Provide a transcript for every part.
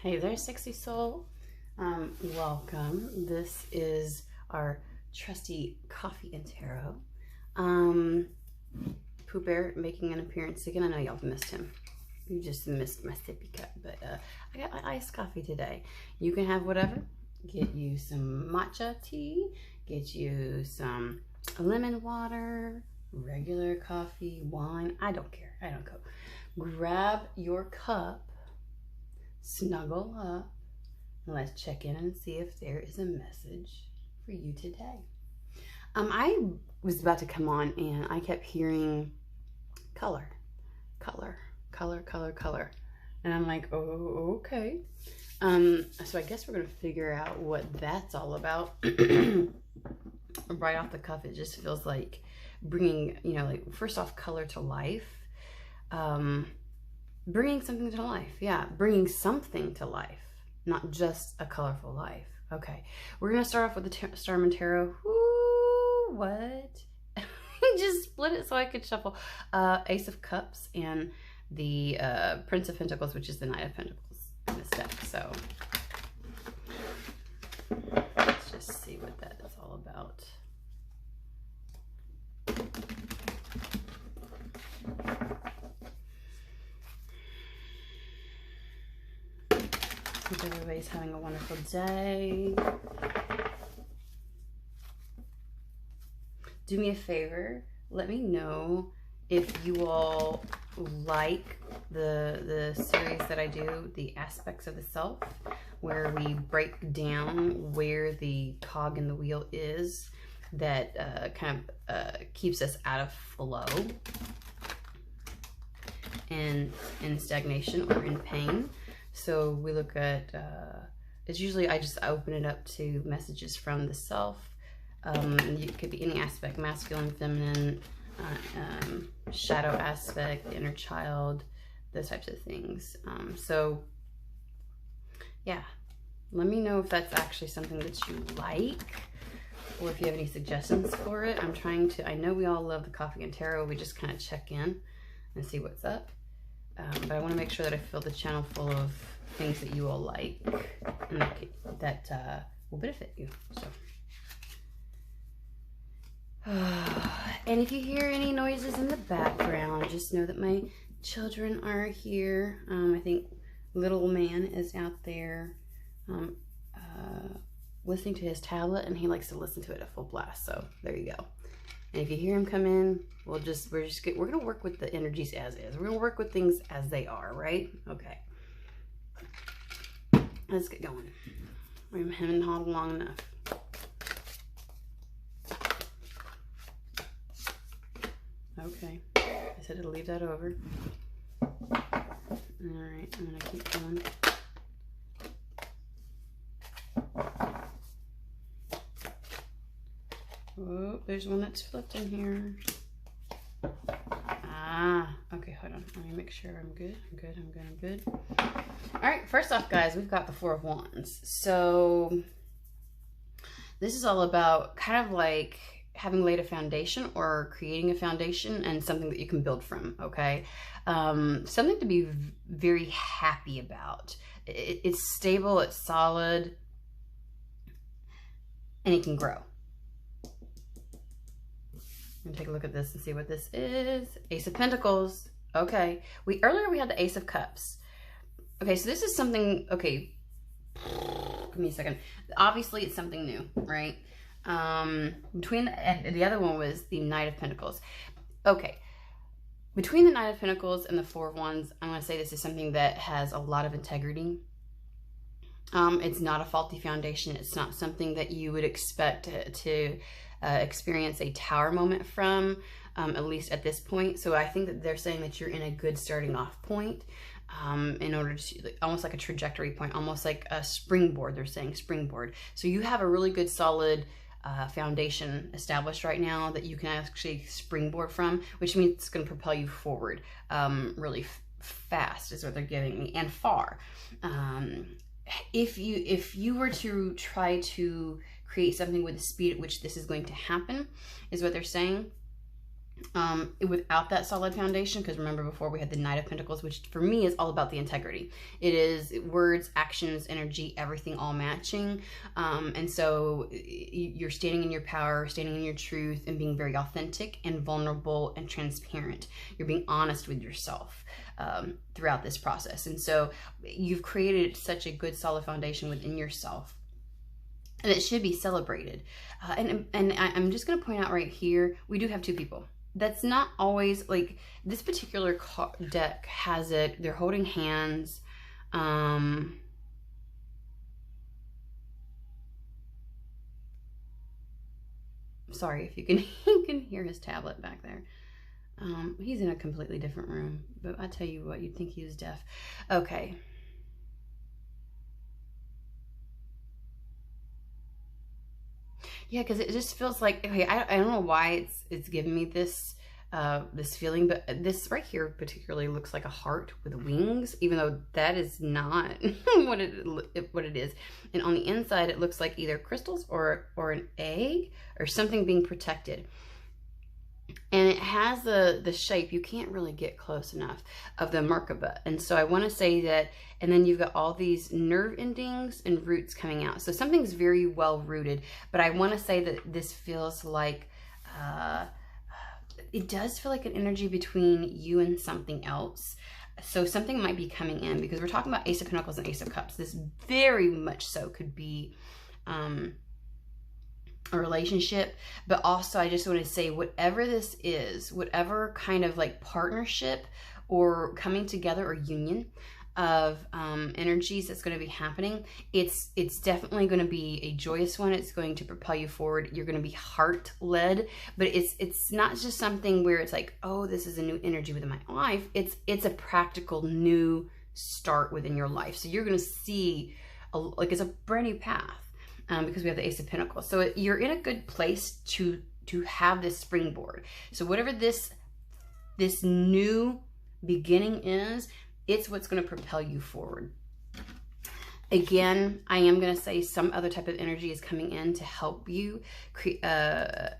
Hey there, sexy soul. Welcome. This is our trusty coffee and tarot. Pooh Bear making an appearance again. I know y'all missed him. You just missed my sippy cup, but I got my iced coffee today. You can have whatever. Get you some matcha tea. Get you some lemon water, regular coffee, wine. I don't care. I don't go. Grab your cup. Snuggle up, and let's check in and see if there is a message for you today. I was about to come on and I kept hearing color. And I'm like, oh, okay. So I guess we're gonna figure out what that's all about. Right off the cuff, it just feels like bringing, like first off, color to life. Bringing something to life. Yeah, bringing something to life, not just a colorful life. Okay, we're going to start off with the Starman Tarot. Ooh, what? Just split it so I could shuffle. Ace of Cups and the Prince of Pentacles, which is the Knight of Pentacles in this deck. So let's just see what that is all about. Hope everybody's having a wonderful day. Do me a favor, let me know if you all like the series that I do, the aspects of the self, where we break down where the cog in the wheel is that kind of keeps us out of flow and in stagnation or in pain. So we look at, it's usually, I just open it up to messages from the self. It could be any aspect, masculine, feminine, shadow aspect, inner child, those types of things. So yeah, let me know if that's actually something that you like, or if you have any suggestions for it. I'm trying to, I know we all love the coffee and tarot. We just kind of check in and see what's up. But I want to make sure that I fill the channel full of things that you all like and that will benefit you. So, and if you hear any noises in the background, just know that my children are here. I think little man is out there listening to his tablet, and he likes to listen to it at full blast. So there you go. And if you hear him come in, we're gonna work with the energies as is. We're gonna work with things as they are, right? Okay. Let's get going. We haven't hauled long enough. Okay. I said to leave that over. Alright, I'm gonna keep going. Oh, there's one that's flipped in here. Ah, okay, hold on. Let me make sure I'm good. I'm good. All right, first off, guys, we've got the Four of Wands. So this is all about kind of like having laid a foundation or creating a foundation and something that you can build from, okay? Something to be very happy about. It's stable, it's solid, and it can grow. I'm gonna take a look at this and see what this is. Ace of Pentacles. Okay. Earlier we had the Ace of Cups. Okay, so this is something, okay. Give me a second. Obviously it's something new, right? And the other one was the Knight of Pentacles. Okay. Between the Knight of Pentacles and the Four of Wands, I'm gonna say this is something that has a lot of integrity. It's not a faulty foundation. It's not something that you would expect to experience a tower moment from, at least at this point. So I think that they're saying that you're in a good starting off point, in order to, almost like a trajectory point, almost like a springboard. They're saying springboard. So you have a really good solid foundation established right now that you can actually springboard from, which means it's going to propel you forward really fast is what they're giving me, and far. If you were to try to create something with the speed at which this is going to happen, is what they're saying, without that solid foundation, because remember before we had the Knight of Pentacles, which for me is all about the integrity. It is words, actions, energy, everything all matching. And so you're standing in your power, standing in your truth, and being very authentic and vulnerable and transparent. You're being honest with yourself throughout this process. And so you've created such a good solid foundation within yourself. And it should be celebrated. And I'm just going to point out right here, we do have two people. That's not always, like, this particular deck has it. They're holding hands. Sorry if you can hear his tablet back there. He's in a completely different room, but I tell you what, you'd think he was deaf. Okay. Yeah, because it just feels like, okay, I don't know why it's giving me this this feeling, but this right here particularly looks like a heart with wings, even though that is not what it is. And on the inside, it looks like either crystals or an egg or something being protected. And it has the shape, you can't really get close enough, of the Merkaba. And so I want to say that, and then you've got all these nerve endings and roots coming out. So something's very well rooted, but I want to say that this feels like, it does feel like an energy between you and something else. So something might be coming in, because we're talking about Ace of Pentacles and Ace of Cups. This very much so could be, a relationship, but also I just want to say, whatever this is, whatever kind of like partnership or coming together or union of energies that's going to be happening, it's definitely going to be a joyous one. It's going to propel you forward. You're going to be heart led, but it's not just something where it's like, oh, this is a new energy within my life. It's a practical new start within your life. So you're going to see like it's a brand new path. Because we have the Ace of Pentacles. So you're in a good place to have this springboard. So whatever this new beginning is, it's what's going to propel you forward. Again, I am going to say some other type of energy is coming in to help you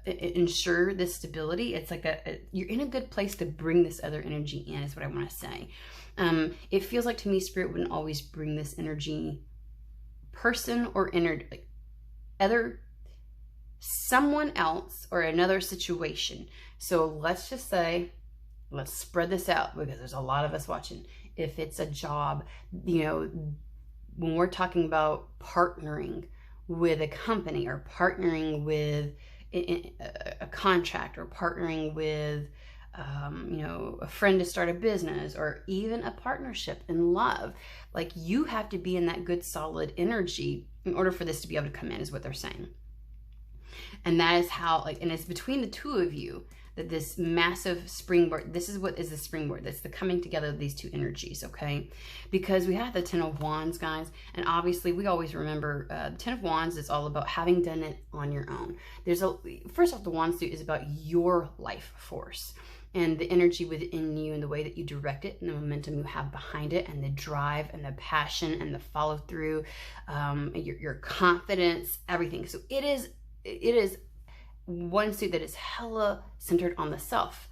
ensure this stability. It's like you're in a good place to bring this other energy in, is what I want to say. It feels like to me, Spirit wouldn't always bring this energy, person or energy, someone else or another situation. So let's just say, let's spread this out, because there's a lot of us watching. If it's a job, you know, when we're talking about partnering with a company or partnering with a contract or partnering with you know, a friend to start a business, or even a partnership in love, like you have to be in that good solid energy in order for this to be able to come in, is what they're saying. And that is how, like, and it's between the two of you that this massive springboard, this is what is the springboard. That's the coming together of these two energies, okay? Because we have the Ten of Wands, guys, and obviously we always remember the Ten of Wands is all about having done it on your own. First off, the Wand suit is about your life force and the energy within you and the way that you direct it and the momentum you have behind it and the drive and the passion and the follow through, your confidence, everything. So it is one suit that is hella centered on the self,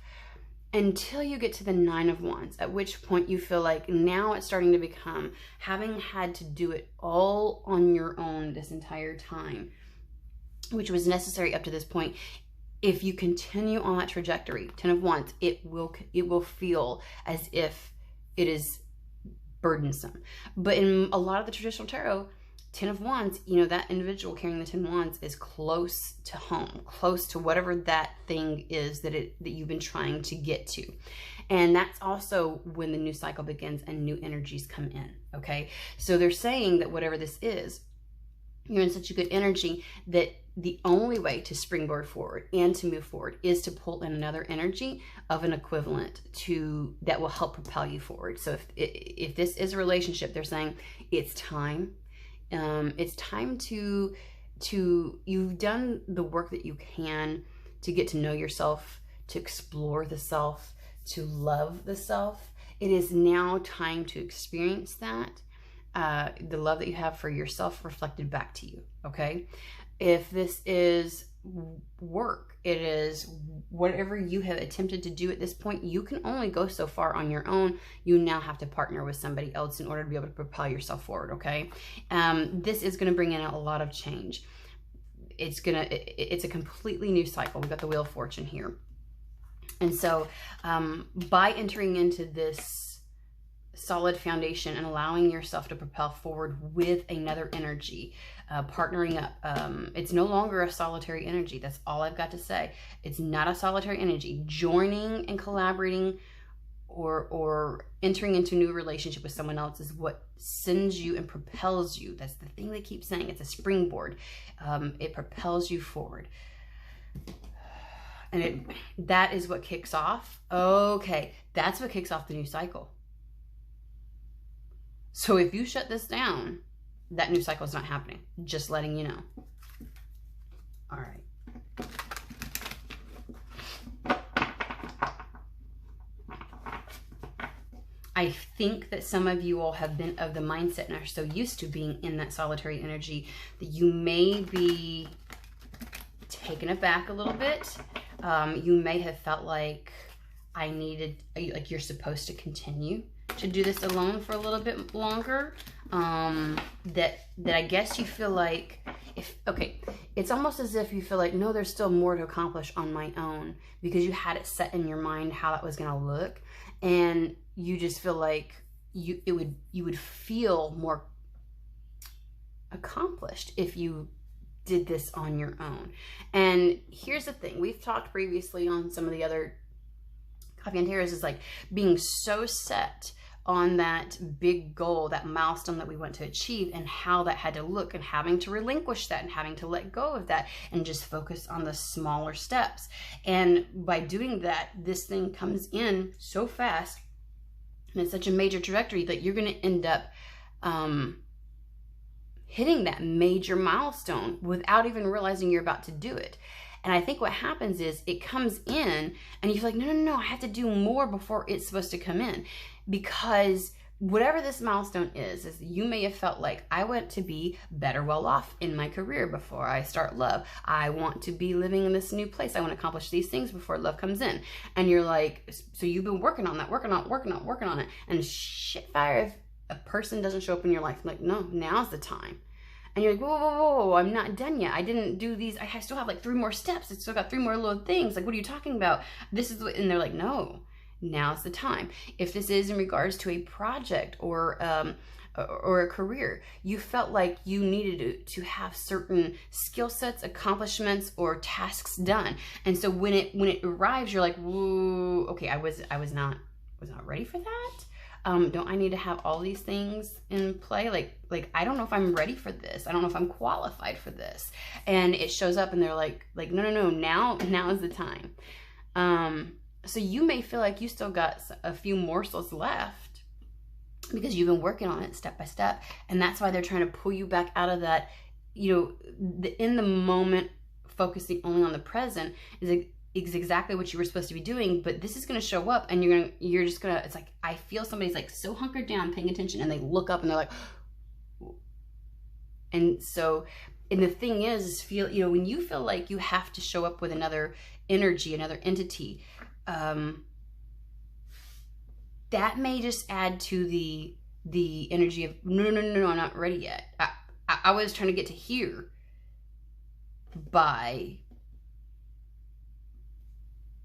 until you get to the Nine of Wands, at which point you feel like now it's starting to become, having had to do it all on your own this entire time, which was necessary up to this point. If you continue on that trajectory, Ten of Wands, it will feel as if it is burdensome. But in a lot of the traditional tarot, Ten of Wands, you know, that individual carrying the Ten of Wands is close to home, close to whatever that thing is that you've been trying to get to. And that's also when the new cycle begins and new energies come in, okay? So they're saying that whatever this is, you're in such a good energy that the only way to springboard forward and to move forward is to pull in another energy of an equivalent to that will help propel you forward. So if this is a relationship, they're saying it's time. It's time to you've done the work that you can to get to know yourself, to explore the self, to love the self. It is now time to experience that. The love that you have for yourself reflected back to you, okay? If this is work. It is whatever you have attempted to do at this point, you can only go so far on your own. You now have to partner with somebody else in order to be able to propel yourself forward, okay? This is going to bring in a lot of change. It's a completely new cycle. We've got the Wheel of Fortune here. And so by entering into this solid foundation and allowing yourself to propel forward with another energy, partnering up, it's no longer a solitary energy. That's all I've got to say. It's not a solitary energy. Joining and collaborating or entering into a new relationship with someone else is what sends you and propels you. That's the thing they keep saying. It's a springboard. It propels you forward. And that is what kicks off. Okay, that's what kicks off the new cycle. So if you shut this down, that new cycle is not happening. Just letting you know. All right. I think that some of you all have been of the mindset and are so used to being in that solitary energy that you may be taken aback a little bit. You may have felt like you're supposed to continue to do this alone for a little bit longer. That I guess you feel like, it's almost as if you feel like, no, there's still more to accomplish on my own, because you had it set in your mind how that was going to look, and you just feel like you would feel more accomplished if you did this on your own. And here's the thing, we've talked previously on some of the other Coffee and Tears, is like being so set on that big goal, that milestone that we want to achieve, and how that had to look, and having to relinquish that and having to let go of that and just focus on the smaller steps. And by doing that, this thing comes in so fast and it's such a major trajectory that you're going to end up hitting that major milestone without even realizing you're about to do it. And I think what happens is it comes in and you feel like, no, I have to do more before it's supposed to come in. Because whatever this milestone is you may have felt like, I want to be better well off in my career before I start love. I want to be living in this new place. I want to accomplish these things before love comes in. And you're like, so you've been working on that, working on it. And shit fire if a person doesn't show up in your life. I'm like, no, now's the time. And you're like, whoa, I'm not done yet. I didn't do these. I still have like 3 more steps. I still got 3 more little things. Like, what are you talking about? This is what, and they're like, no, now's the time. If this is in regards to a project or a career, you felt like you needed to have certain skill sets, accomplishments, or tasks done. And so when it arrives, you're like, whoa, okay, I was not ready for that. Don't I need to have all these things in play? Like I don't know if I'm ready for this. I don't know if I'm qualified for this. And it shows up and they're like, no, now is the time. So you may feel like you still got a few morsels left because you've been working on it step by step. And that's why they're trying to pull you back out of that, in the moment, focusing only on the present is exactly what you were supposed to be doing. But this is going to show up and you're just going to, it's like, I feel somebody's like so hunkered down paying attention, and they look up and they're like, and so, and the thing is when you feel like you have to show up with another energy, another entity, that may just add to the energy of no, I'm not ready yet. I was trying to get to here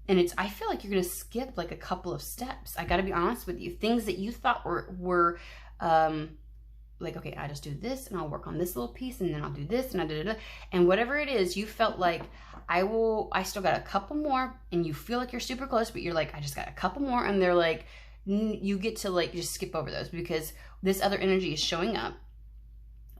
and I feel like you're going to skip like a couple of steps. I got to be honest with you. Things that you thought were like, okay, I just do this and I'll work on this little piece and then I'll do this and and whatever it is, you felt like I still got a couple more, and you feel like you're super close, but you're like, I just got a couple more. And they're like, you get to like just skip over those because this other energy is showing up.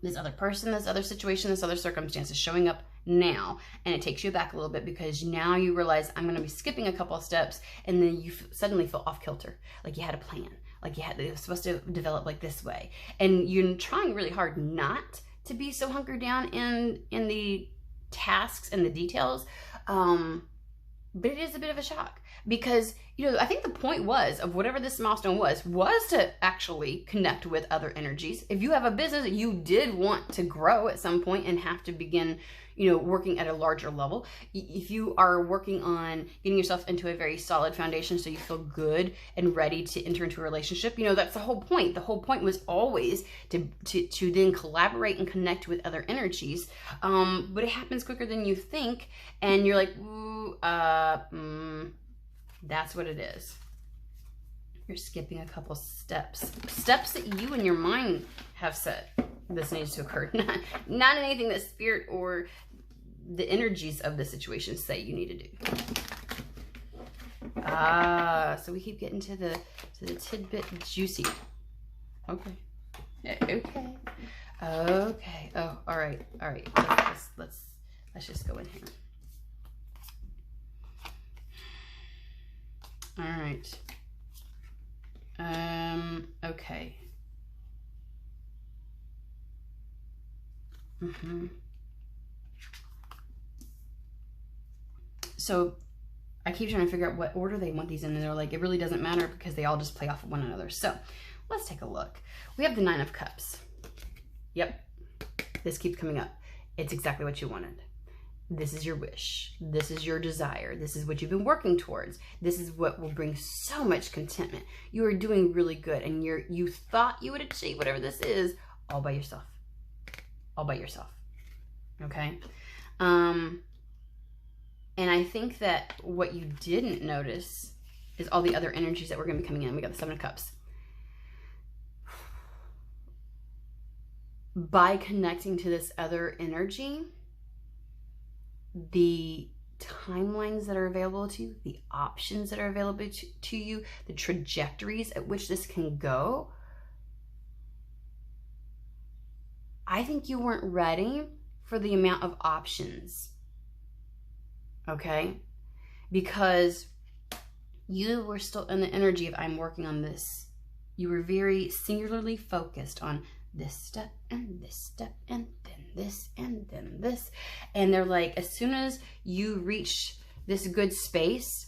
This other person, this other situation, this other circumstance is showing up now, and it takes you back a little bit because now you realize I'm going to be skipping a couple of steps, and then you suddenly feel off kilter, like you had a plan, like it was supposed to develop like this way, and you're trying really hard not to be so hunkered down in the tasks and the details, but it is a bit of a shock Because, you know, I think the point was of whatever this milestone was to actually connect with other energies. If you have a business that you did want to grow at some point and have to begin, you know, working at a larger level, if you are working on getting yourself into a very solid foundation so you feel good and ready to enter into a relationship, you know, that's the whole point. The whole point was always to then collaborate and connect with other energies. But it happens quicker than you think, and you're like, ooh, that's what it is. You're skipping a couple steps that you in your mind have said this needs to occur, not anything that spirit or the energies of the situation say you need to do. So we keep getting to the tidbit juicy. Okay. Okay. Okay. Oh, all right. All right. Let's just go in here. All right. Okay. So I keep trying to figure out what order they want these in, and they're like, it really doesn't matter because they all just play off of one another. So let's take a look. We have the 9 of Cups. Yep. This keeps coming up. It's exactly what you wanted. This is your wish. This is your desire. This is what you've been working towards. This is what will bring so much contentment. You are doing really good, and you thought you would achieve whatever this is all by yourself. All by yourself. Okay? And I think that what you didn't notice is all the other energies that were going to be coming in. We got the 7 of Cups. By connecting to this other energy, the timelines that are available to you, the options that are available to you, the trajectories at which this can go, I think you weren't ready for the amount of options. Okay? Because you were still in the energy of, I'm working on this. You were very singularly focused on this step and this step and then this and then this. And they're like, as soon as you reach this good space,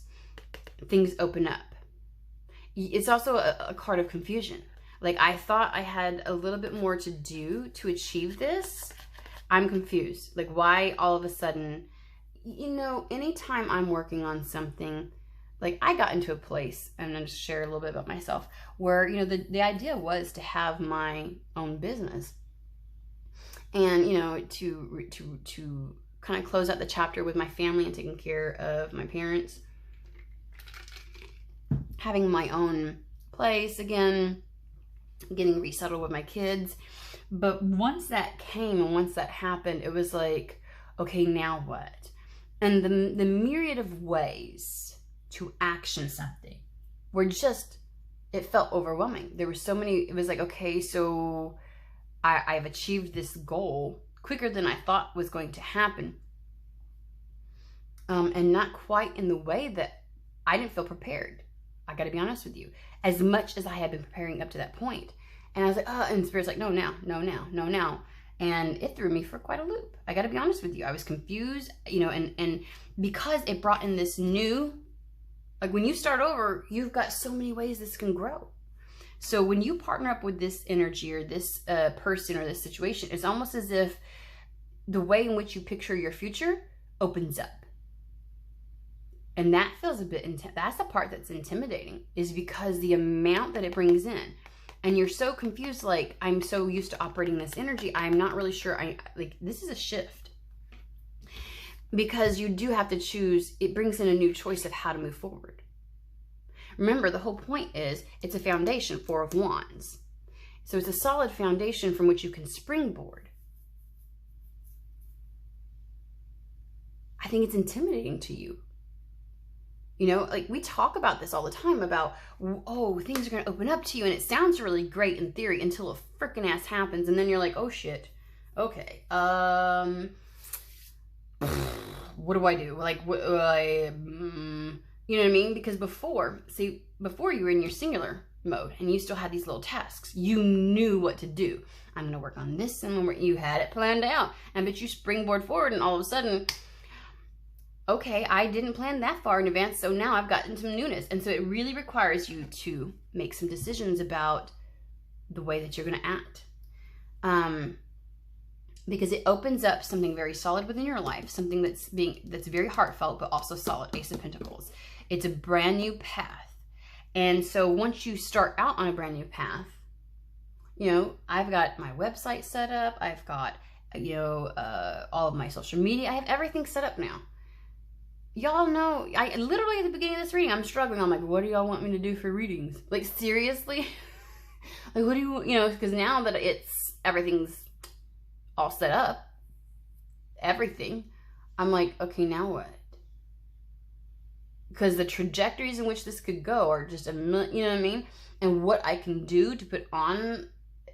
things open up. It's also a card of confusion. Like, I thought I had a little bit more to do to achieve this. I'm confused. Like, why all of a sudden, you know, anytime I'm working on something, like, I got into a place, and I'm going to share a little bit about myself, where, you know, the idea was to have my own business. And, you know, to kind of close out the chapter with my family and taking care of my parents. Having my own place again, getting resettled with my kids. But once that came and once that happened, it was like, okay, now what? And the myriad of ways to action something were just, it felt overwhelming. There were so many, it was like, okay, so I've achieved this goal quicker than I thought was going to happen. And not quite in the way that I didn't feel prepared. I got to be honest with you. As much as I had been preparing up to that point. And I was like, oh, and Spirit's like, no, now, no, now, no, now. And it threw me for quite a loop. I got to be honest with you. I was confused, you know, and because it brought in this new, like, when you start over, you've got so many ways this can grow. So when you partner up with this energy or this person or this situation, it's almost as if the way in which you picture your future opens up. And that feels a bit intense. That's the part that's intimidating, is because the amount that it brings in. And you're so confused, like, I'm so used to operating this energy, I'm not really sure, like, this is a shift. Because you do have to choose, it brings in a new choice of how to move forward. Remember, the whole point is, it's a foundation, 4 of Wands. So it's a solid foundation from which you can springboard. I think it's intimidating to you. You know, like, we talk about this all the time about, oh, things are going to open up to you. And it sounds really great in theory until a freaking ass happens. And then you're like, oh, shit. Okay. What do I do? Like, you know what I mean? Because before you were in your singular mode and you still had these little tasks. You knew what to do. I'm going to work on this. And you had it planned out. And but you springboard forward and all of a sudden, okay, I didn't plan that far in advance, so now I've gotten some newness. And so it really requires you to make some decisions about the way that you're going to act. Because it opens up something very solid within your life, something that's very heartfelt, but also solid. Ace of Pentacles. It's a brand new path. And so once you start out on a brand new path, you know, I've got my website set up. I've got, you know, all of my social media. I have everything set up now. Y'all know, I literally at the beginning of this reading, I'm struggling. I'm like, what do y'all want me to do for readings? Like, seriously? Like, what do you know, because now that everything's all set up, everything, I'm like, okay, now what? Because the trajectories in which this could go are just you know what I mean? And what I can do to put on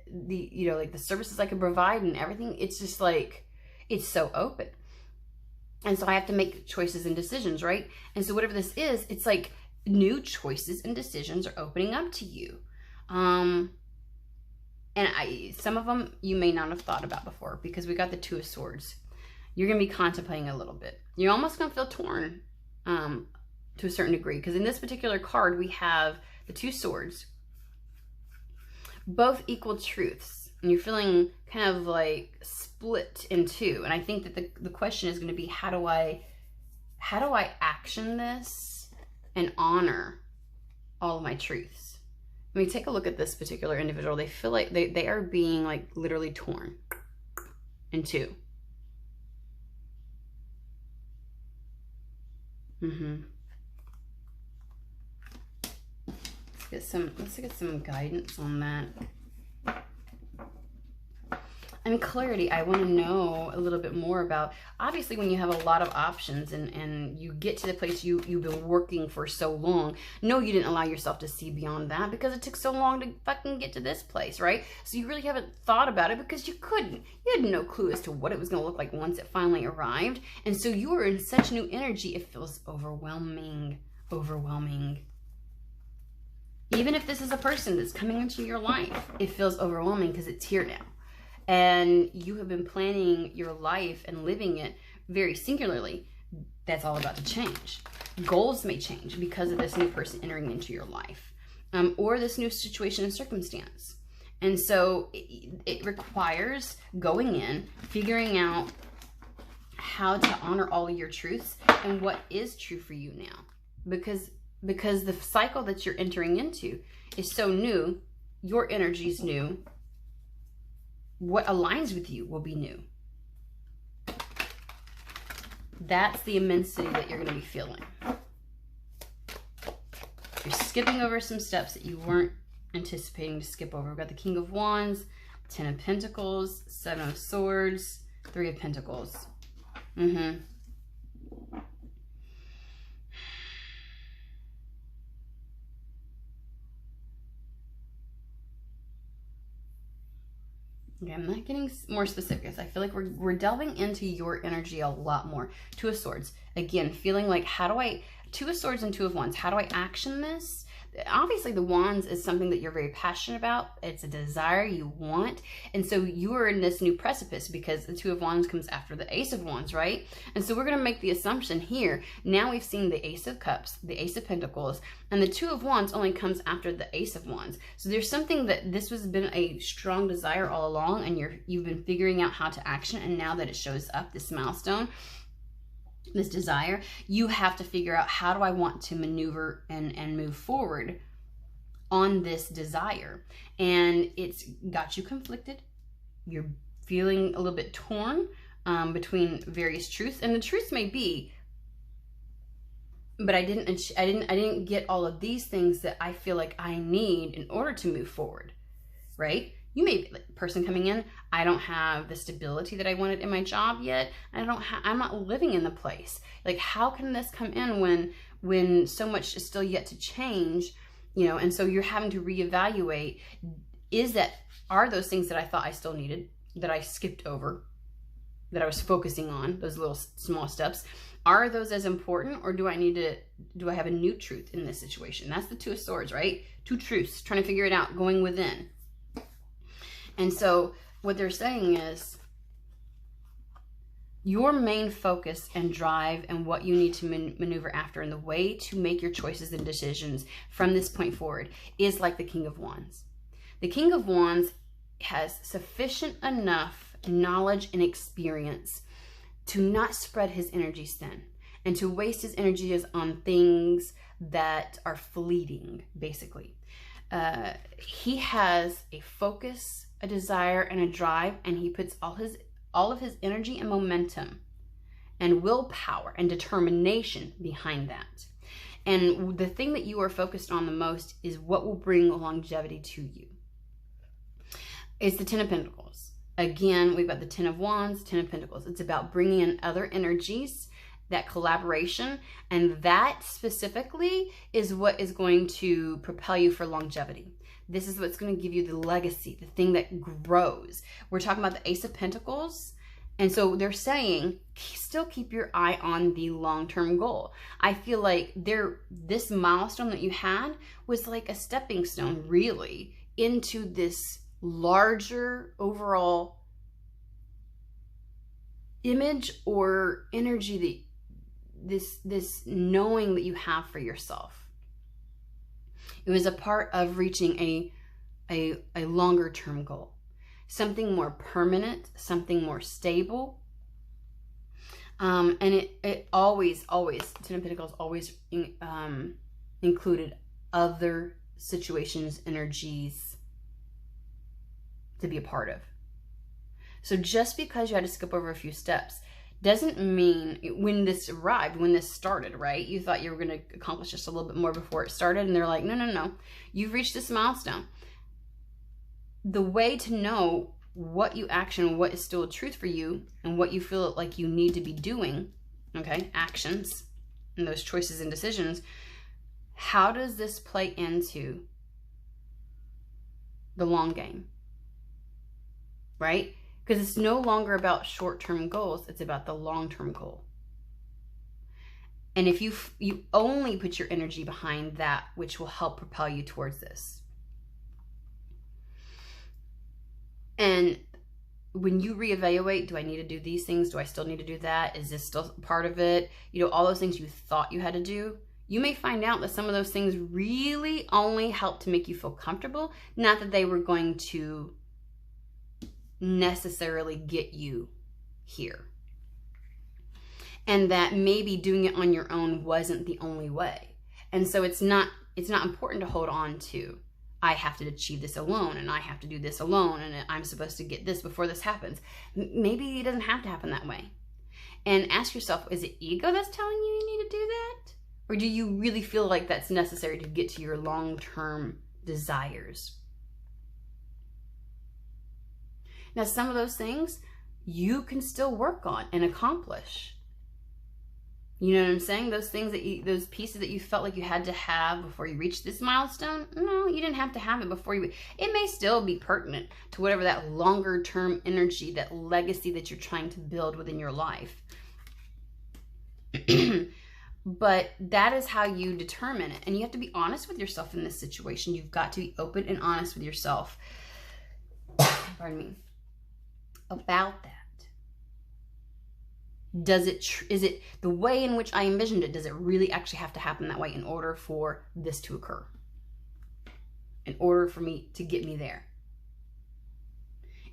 the, you know, like the services I can provide and everything, it's just like, it's so open. And so I have to make choices and decisions, right? And so whatever this is, it's like new choices and decisions are opening up to you. And some of them you may not have thought about before, because we got the Two of Swords. You're going to be contemplating a little bit. You're almost going to feel torn to a certain degree, because in this particular card, we have the Two Swords, both equal truths. And you're feeling kind of like split in two. And I think that the question is going to be, how do I action this and honor all of my truths? I mean, take a look at this particular individual. They feel like they are being like literally torn in two. Let's get some guidance on that. And clarity, I want to know a little bit more about, obviously when you have a lot of options and you get to the place you've been working for so long, no, you didn't allow yourself to see beyond that because it took so long to fucking get to this place, right? So you really haven't thought about it because you couldn't. You had no clue as to what it was going to look like once it finally arrived. And so you were in such new energy, it feels overwhelming. Even if this is a person that's coming into your life, it feels overwhelming because it's here now. And you have been planning your life and living it very singularly. That's all about to change. Goals may change because of this new person entering into your life, or this new situation and circumstance. And so it requires going in, figuring out how to honor all of your truths and what is true for you now. Because the cycle that you're entering into is so new, your energy is new. What aligns with you will be new. That's the immensity that you're going to be feeling. You're skipping over some steps that you weren't anticipating to skip over. We've got the King of Wands, 10 of Pentacles, 7 of Swords, 3 of Pentacles. Okay, I'm not getting more specific. I feel like we're delving into your energy a lot more. Two of Swords. Again, feeling like, Two of Swords and Two of Wands. How do I action this? Obviously, the Wands is something that you're very passionate about. It's a desire you want. And so you are in this new precipice because the Two of Wands comes after the Ace of Wands, right? And so we're going to make the assumption here. Now we've seen the Ace of Cups, the Ace of Pentacles, and the Two of Wands only comes after the Ace of Wands. So there's something that this has been a strong desire all along, and you've been figuring out how to action. And now that it shows up, this milestone, this desire, you have to figure out, how do I want to maneuver and move forward on this desire? And it's got you conflicted. You're feeling a little bit torn between various truths, and the truths may be, but I didn't get all of these things that I feel like I need in order to move forward, right? You may be like, person coming in, I don't have the stability that I wanted in my job yet. I'm not living in the place. Like, how can this come in when so much is still yet to change, you know? And so you're having to reevaluate, are those things that I thought I still needed, that I skipped over, that I was focusing on, those little small steps, are those as important, or do I have a new truth in this situation? That's the Two of Swords, right? Two truths, trying to figure it out, going within. And so what they're saying is, your main focus and drive and what you need to maneuver after, and the way to make your choices and decisions from this point forward is like the King of Wands. The King of Wands has sufficient enough knowledge and experience to not spread his energies thin and to waste his energies on things that are fleeting, basically. He has a focus, a desire, and a drive, and he puts all of his energy and momentum and willpower and determination behind that. And the thing that you are focused on the most is what will bring longevity to you. It's the Ten of Pentacles. Again, we've got the Ten of Wands, Ten of Pentacles. It's about bringing in other energies, that collaboration, and that specifically is what is going to propel you for longevity. This is what's going to give you the legacy, the thing that grows. We're talking about the Ace of Pentacles. And so they're saying, still keep your eye on the long-term goal. I feel like this milestone that you had was like a stepping stone, really, into this larger overall image or energy, that this knowing that you have for yourself. It was a part of reaching a longer term goal, something more permanent, something more stable. And it always, Ten of Pentacles always included other situations, energies to be a part of. So just because you had to skip over a few steps doesn't mean, when this arrived, when this started, right? You thought you were going to accomplish just a little bit more before it started. And they're like, no. You've reached this milestone. The way to know what you action, what is still a truth for you, and what you feel like you need to be doing, okay, actions, and those choices and decisions, how does this play into the long game, right? Because it's no longer about short-term goals, it's about the long-term goal. And if you only put your energy behind that, which will help propel you towards this. And when you reevaluate, do I need to do these things? Do I still need to do that? Is this still part of it? You know, all those things you thought you had to do, you may find out that some of those things really only help to make you feel comfortable, not that they were going to necessarily get you here. And that maybe doing it on your own wasn't the only way. And so it's not important to hold on to, I have to achieve this alone, and I have to do this alone, and I'm supposed to get this before this happens. Maybe it doesn't have to happen that way. And ask yourself, is it ego that's telling you you need to do that? Or do you really feel like that's necessary to get to your long-term desires? Now, some of those things you can still work on and accomplish. You know what I'm saying? Those things those pieces that you felt like you had to have before you reached this milestone, no, you didn't have to have it before you. It may still be pertinent to whatever that longer term energy, that legacy that you're trying to build within your life. But that is how you determine it. And you have to be honest with yourself in this situation. You've got to be open and honest with yourself. Pardon me. About that. Is it the way in which I envisioned it? Does it really actually have to happen that way in order for this to occur? In order for me to get me there?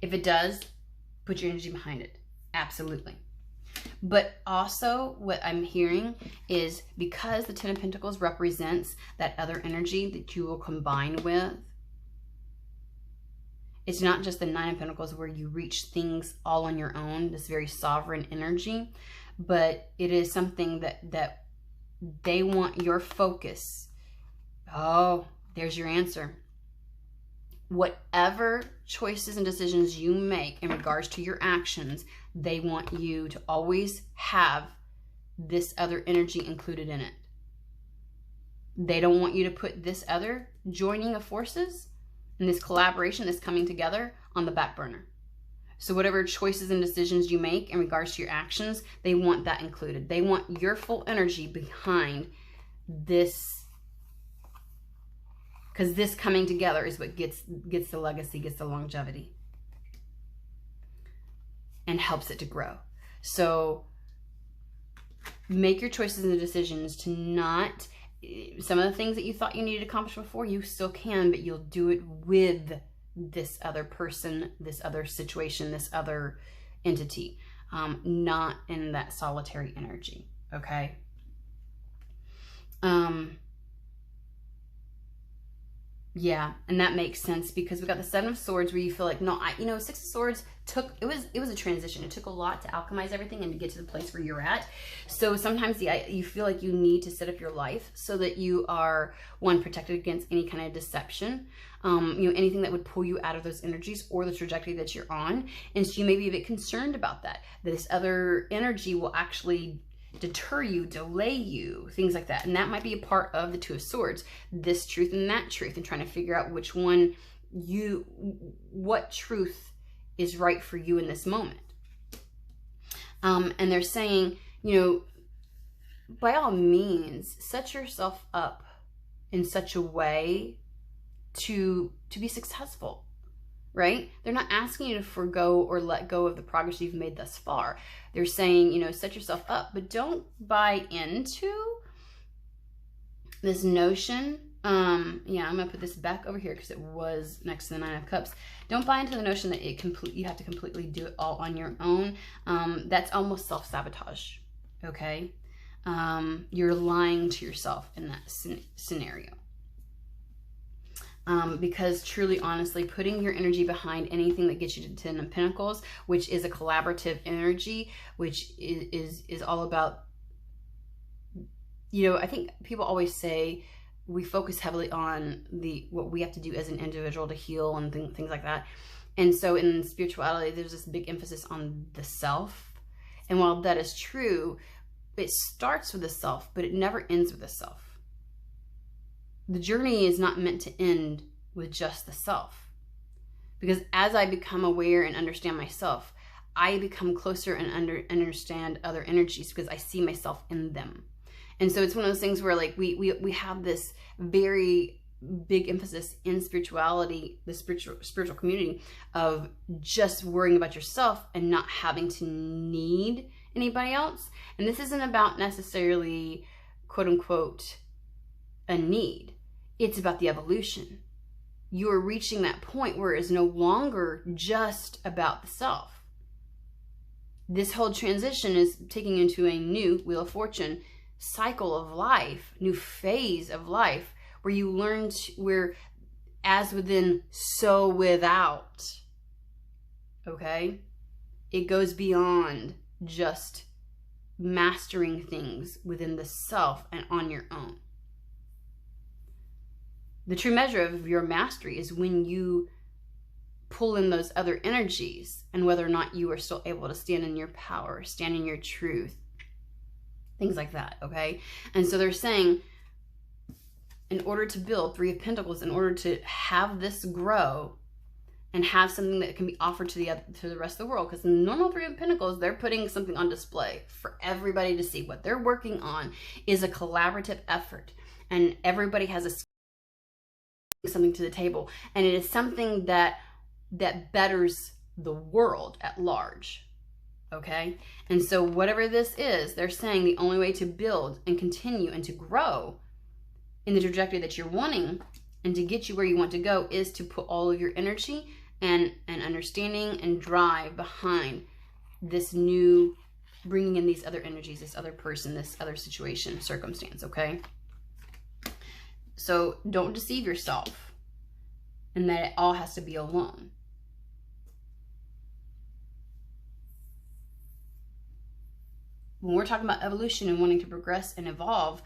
If it does, put your energy behind it. Absolutely. But also what I'm hearing is, because the Ten of Pentacles represents that other energy that you will combine with, it's not just the Nine of Pentacles where you reach things all on your own, this very sovereign energy, but it is something that they want your focus. Oh, there's your answer. Whatever choices and decisions you make in regards to your actions, they want you to always have this other energy included in it. They don't want you to put this other joining of forces and this collaboration, this coming together, on the back burner. So whatever choices and decisions you make in regards to your actions, they want that included. They want your full energy behind this, because this coming together is what gets the legacy, gets the longevity, and helps it to grow. So make your choices and decisions to not, some of the things that you thought you needed to accomplish before, you still can, but you'll do it with this other person, this other situation, this other entity, not in that solitary energy, okay? Yeah, and that makes sense because we got the Seven of Swords where you feel like, no, Six of Swords it was a transition. It took a lot to alchemize everything and to get to the place where you're at. So sometimes you feel like you need to set up your life so that you are, one, protected against any kind of deception, anything that would pull you out of those energies or the trajectory that you're on. And so you may be a bit concerned about that this other energy will actually deter you, delay you, things like that. And that might be a part of the Two of Swords, this truth and that truth, and trying to figure out which one what truth is right for you in this moment. And they're saying, by all means, set yourself up in such a way to be successful, right? They're not asking you to forego or let go of the progress you've made thus far. They're saying, set yourself up, but don't buy into this notion. Yeah, I'm gonna put this back over here because it was next to the Nine of Cups. Don't buy into the notion that you have to completely do it all on your own. That's almost self-sabotage, okay? You're lying to yourself in that scenario. Because truly, honestly, putting your energy behind anything that gets you to Ten of Pentacles, which is a collaborative energy, which is all about, I think people always say we focus heavily on what we have to do as an individual to heal and things like that. And so in spirituality, there's this big emphasis on the self. And while that is true, it starts with the self, but it never ends with the self. The journey is not meant to end with just the self. Because as I become aware and understand myself, I become closer and understand other energies because I see myself in them. And so it's one of those things where like we have this very big emphasis in spirituality, the spiritual community, of just worrying about yourself and not having to need anybody else. And this isn't about necessarily, quote unquote, a need. It's about the evolution. You are reaching that point where it's no longer just about the self. This whole transition is taking you into a new Wheel of Fortune cycle of life, new phase of life, where you learn where as within, so without. Okay? It goes beyond just mastering things within the self and on your own. The true measure of your mastery is when you pull in those other energies and whether or not you are still able to stand in your power, stand in your truth, things like that, okay? And so they're saying, in order to build Three of Pentacles, in order to have this grow and have something that can be offered to the rest of the world, because the normal Three of Pentacles, they're putting something on display for everybody to see. What they're working on is a collaborative effort, and everybody has something to the table, and it is something that betters the world at large. Okay? And so whatever this is, they're saying the only way to build and continue and to grow in the trajectory that you're wanting and to get you where you want to go is to put all of your energy and understanding and drive behind this new, bringing in these other energies, this other person, this other situation, circumstance, okay? So don't deceive yourself and that it all has to be alone. When we're talking about evolution and wanting to progress and evolve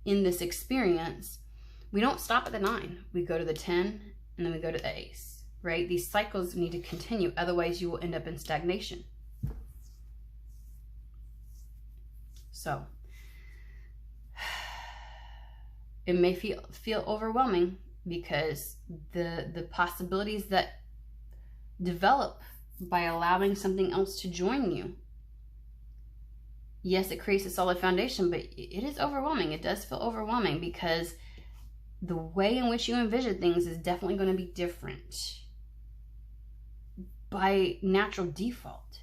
in this experience, we don't stop at the 9. We go to the 10 and then we go to the Ace, right? These cycles need to continue. Otherwise, you will end up in stagnation. So it may feel overwhelming because the possibilities that develop by allowing something else to join you. Yes, it creates a solid foundation, but it is overwhelming. It does feel overwhelming because the way in which you envision things is definitely going to be different. by natural default,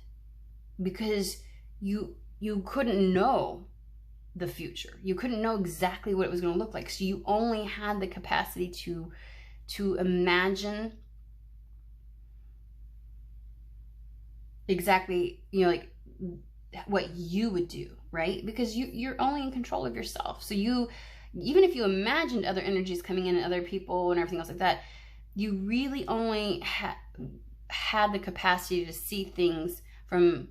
because you couldn't know the future. You couldn't know exactly what it was going to look like. So you only had the capacity to imagine exactly, you know, like what you would do, right? Because you're only in control of yourself. So you, even if you imagined other energies coming in and other people and everything else like that, you really only had the capacity to see things from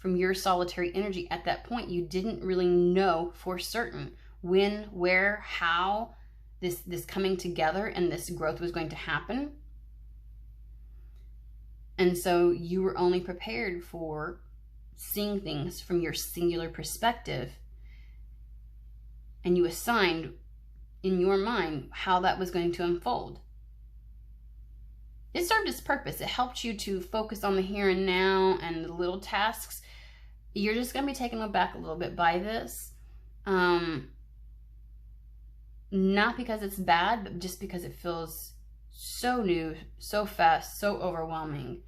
your solitary energy. At that point, you didn't really know for certain when, where, how this coming together and this growth was going to happen. And so you were only prepared for seeing things from your singular perspective, and you assigned in your mind how that was going to unfold. It served its purpose. It helped you to focus on the here and now and the little tasks. You're just going to be taken aback a little bit by this. Not because it's bad, but just because it feels so new, so fast, so overwhelming.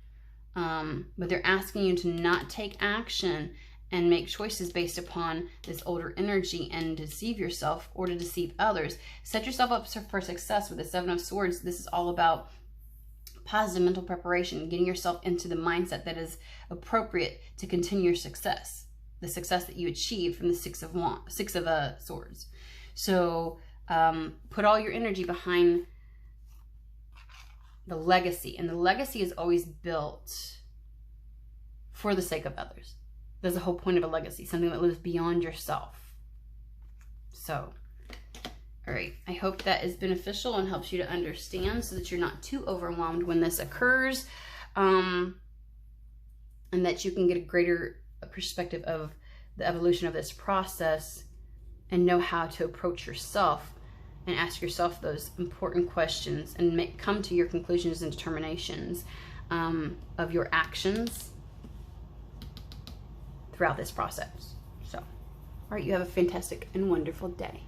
But they're asking you to not take action and make choices based upon this older energy and deceive yourself or to deceive others. Set yourself up for success with the Seven of Swords. This is all about positive mental preparation, getting yourself into the mindset that is appropriate to continue your success, the success that you achieved from the Six of Swords. So put all your energy behind the legacy, and the legacy is always built for the sake of others. That's the whole point of a legacy, something that lives beyond yourself. So, all right, I hope that is beneficial and helps you to understand so that you're not too overwhelmed when this occurs, and that you can get a greater perspective of the evolution of this process and know how to approach yourself and ask yourself those important questions and come to your conclusions and determinations of your actions throughout this process. So, all right, you have a fantastic and wonderful day.